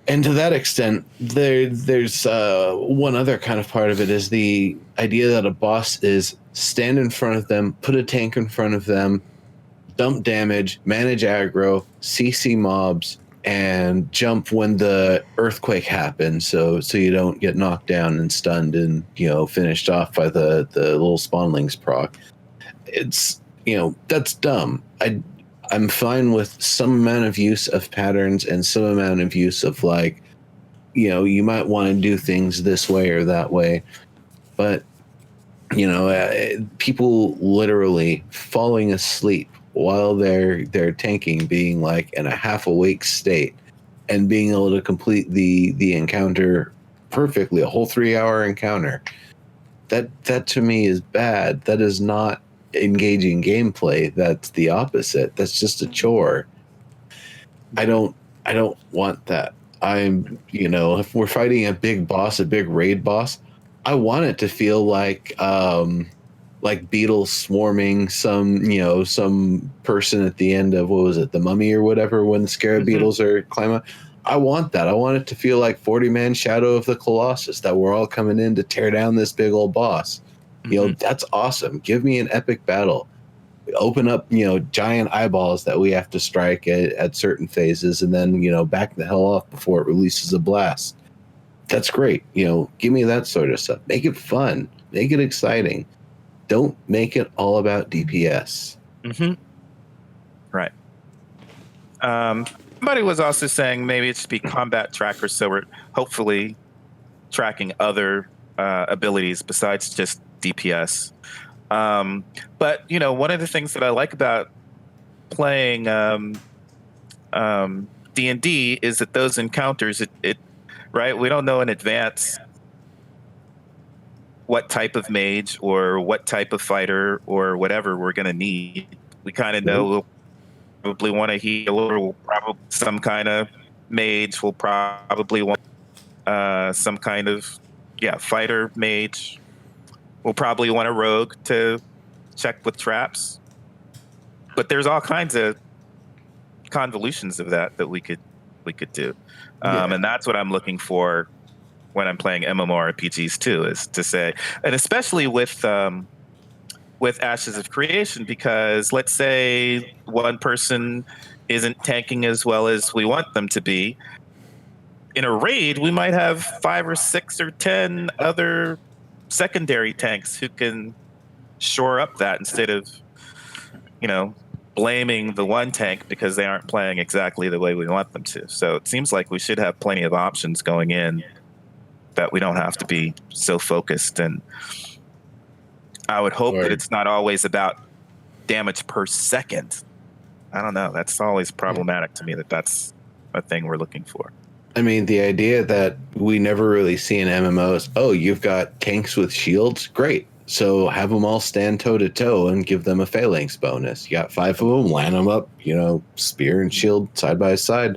And to that extent, there's one other kind of part of it is the idea that a boss is stand in front of them, put a tank in front of them, dump damage, manage aggro, CC mobs, and jump when the earthquake happens, so you don't get knocked down and stunned and finished off by the little spawnlings proc. It's that's dumb. I'm fine with some amount of use of patterns and some amount of use of you might want to do things this way or that way, but people literally falling asleep while they're tanking, being in a half awake state and being able to complete the encounter perfectly, a whole 3-hour encounter. That to me is bad. That is not engaging gameplay. That's the opposite. That's just a chore. I don't want that. If we're fighting a big boss, a big raid boss, I want it to feel like beetles swarming some person at the end of, what was it, The Mummy or whatever, when the scarab beetles are climbing. I want that. I want it to feel like 40-man Shadow of the Colossus, that we're all coming in to tear down this big old boss. That's awesome. Give me an epic battle. Open up, giant eyeballs that we have to strike at certain phases, and then, back the hell off before it releases a blast. That's great. Give me that sort of stuff. Make it fun. Make it exciting. Don't make it all about DPS. Right. Somebody was also saying maybe it should be combat trackers, so we're hopefully tracking other abilities besides just DPS. But one of the things that I like about playing D&D is that those encounters, it right, we don't know in advance what type of mage or what type of fighter or whatever we're going to need. We kind of know we'll probably want to heal, or we'll probably some kind of mage. We'll probably want some kind of fighter mage. We'll probably want a rogue to check with traps. But there's all kinds of convolutions of that we could do, and that's what I'm looking for when I'm playing MMORPGs too, is to say, and especially with Ashes of Creation, because let's say one person isn't tanking as well as we want them to be. In a raid, we might have 5 or 6 or 10 other secondary tanks who can shore up that, instead of blaming the one tank because they aren't playing exactly the way we want them to. So it seems like we should have plenty of options going in, that we don't have to be so focused. And I would hope that it's not always about damage per second. I don't know. That's always problematic to me, that's a thing we're looking for. I mean, the idea that we never really see in MMOs, you've got tanks with shields, great. So have them all stand toe-to-toe and give them a phalanx bonus. You got 5 of them, line them up, spear and shield side by side.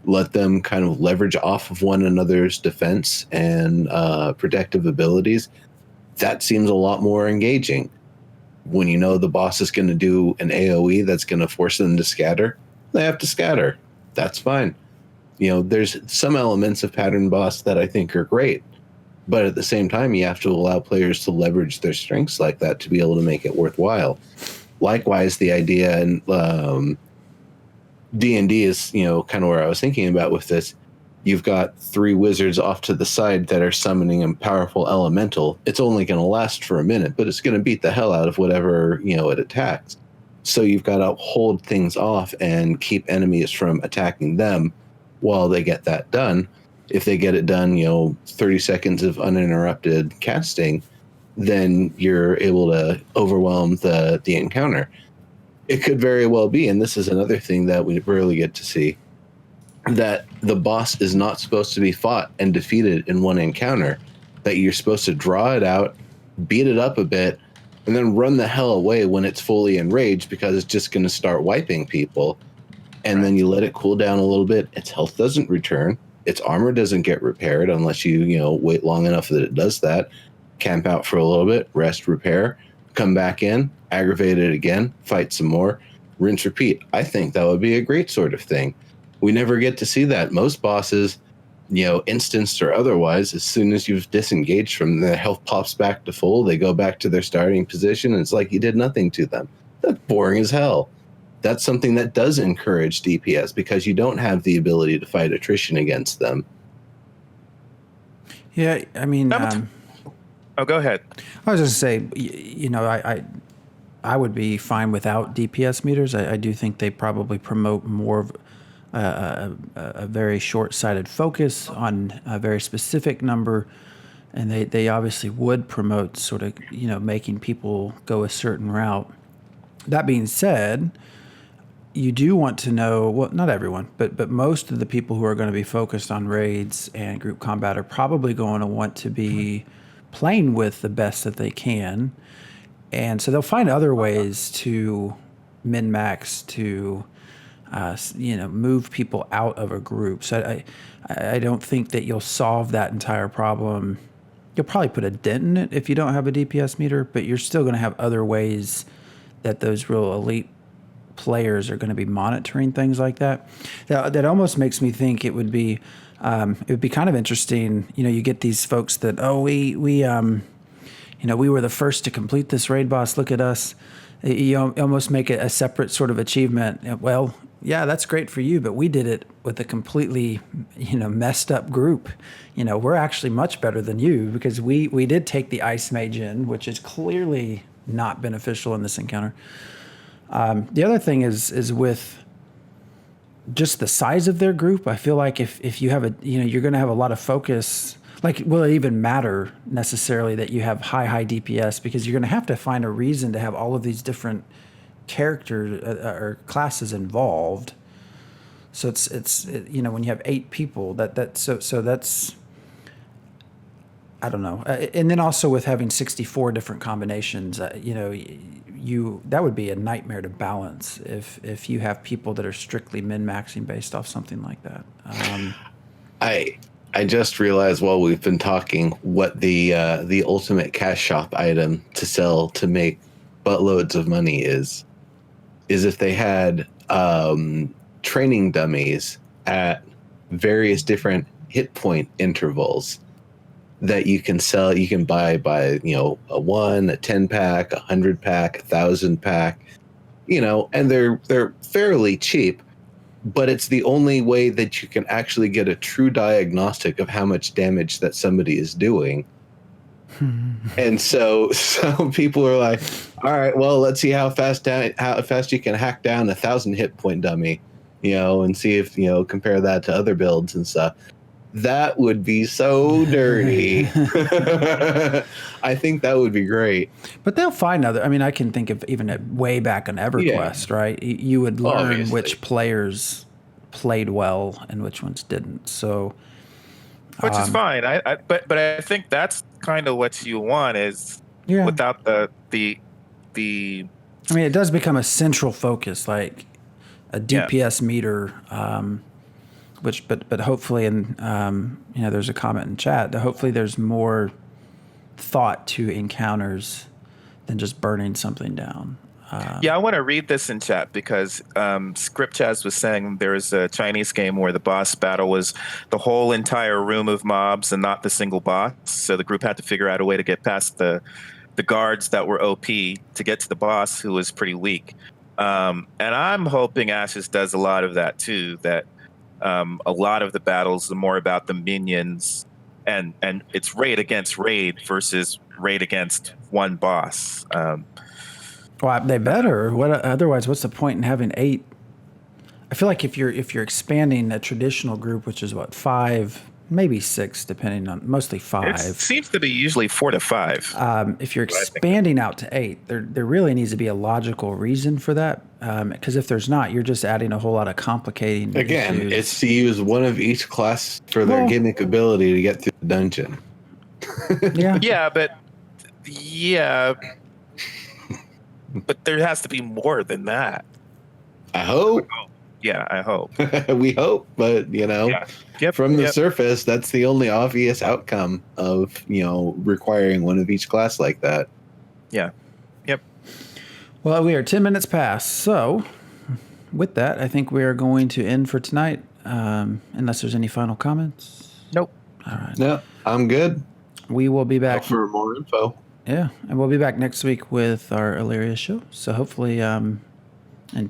Let them kind of leverage off of one another's defense and protective abilities. That seems a lot more engaging. When the boss is going to do an AoE that's going to force them to scatter, they have to scatter. That's fine. There's some elements of pattern boss that I think are great, but at the same time, you have to allow players to leverage their strengths like that to be able to make it worthwhile. Likewise, the idea in D&D is, kind of where I was thinking about with this. You've got 3 wizards off to the side that are summoning a powerful elemental. It's only going to last for a minute, but it's going to beat the hell out of whatever, it attacks. So you've got to hold things off and keep enemies from attacking them while they get that done. If they get it done, 30 seconds of uninterrupted casting, then you're able to overwhelm the encounter. It could very well be, and this is another thing that we rarely get to see, that the boss is not supposed to be fought and defeated in one encounter, that you're supposed to draw it out, beat it up a bit, and then run the hell away when it's fully enraged, because it's just going to start wiping people. And then you let it cool down a little bit. Its health doesn't return. Its armor doesn't get repaired unless you wait long enough that it does that. Camp out for a little bit, rest, repair, come back in, aggravate it again, fight some more, rinse, repeat. I think that would be a great sort of thing. We never get to see that. Most bosses, instanced or otherwise, as soon as you've disengaged from their health pops back to full, they go back to their starting position, and it's like you did nothing to them. That's boring as hell. That's something that does encourage DPS because you don't have the ability to fight attrition against them. Yeah, I mean, Oh, go ahead. I was just say, I would be fine without DPS meters. I do think they probably promote more of a very short-sighted focus on a very specific number, and they obviously would promote sort of making people go a certain route. That being said, you do want to know, well, not everyone, but most of the people who are going to be focused on raids and group combat are probably going to want to be playing with the best that they can. And so they'll find other ways to min-max, to move people out of a group. So I don't think that you'll solve that entire problem. You'll probably put a dent in it if you don't have a DPS meter, but you're still going to have other ways that those real elite players are going to be monitoring things like that. That almost makes me think it would be kind of interesting. You get these folks that, we were the first to complete this raid boss. Look at us. You almost make it a separate sort of achievement. Well, yeah, that's great for you, but we did it with a completely, messed up group. We're actually much better than you because we did take the Ice Mage in, which is clearly not beneficial in this encounter. The other thing is with just the size of their group. I feel like if you have you're going to have a lot of focus. Like, will it even matter necessarily that you have high DPS? Because you're going to have to find a reason to have all of these different characters or classes involved. So it's when you have 8 people, so that's, I don't know. And then also with having 64 different combinations, that would be a nightmare to balance if you have people that are strictly min-maxing based off something like that. I just realized while we've been talking what the ultimate cash shop item to sell to make buttloads of money is if they had training dummies at various different hit point intervals that you can sell. You can buy by a 1, a 10 pack, a 100 pack, 1,000 pack, and they're fairly cheap. But it's the only way that you can actually get a true diagnostic of how much damage that somebody is doing. And so people are like, all right, well, let's see how fast you can hack down 1,000 hit point dummy, and see if, compare that to other builds and stuff. That would be so dirty. I think that would be great. But they'll find other. I mean, I can think of even way back on EverQuest, right? You would learn Obviously which players played well and which ones didn't. So, Which is fine. But I think that's kind of what you want is without the. I mean, it does become a central focus, like a DPS meter. But hopefully, there's a comment in chat that hopefully there's more thought to encounters than just burning something down. I want to read this in chat because Script Chaz was saying there was a Chinese game where the boss battle was the whole entire room of mobs and not the single boss. So the group had to figure out a way to get past the guards that were OP to get to the boss who was pretty weak. And I'm hoping Ashes does a lot of that too, that a lot of the battles are more about the minions and it's raid against raid versus raid against one boss. Well, they better. Otherwise, what's the point in having 8? I feel like if you're expanding a traditional group, which is 5, maybe 6, depending on mostly 5. It seems to be usually 4 to 5. If you're expanding out to 8, there really needs to be a logical reason for that. Because if there's not, you're just adding a whole lot of complicating issues. It's to use one of each class for their gimmick ability to get through the dungeon. But there has to be more than that. I hope. Yeah, I hope. We hope, but from the surface, that's the only obvious outcome of requiring one of each class like that. Yeah. Yep. Well, we are 10 minutes past, so with that, I think we are going to end for tonight, unless there's any final comments. Nope. All right. No, I'm good. We will be back. For more info. Yeah, and we'll be back next week with our Illyria show. So hopefully, in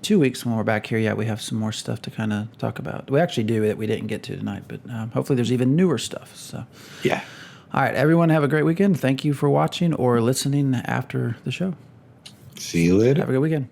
2 weeks when we're back here, we have some more stuff to kind of talk about. We actually do that we didn't get to tonight, but hopefully there's even newer stuff. So Yeah. all right, everyone, have a great weekend. Thank you for watching or listening after the show. See you later. Have a good weekend.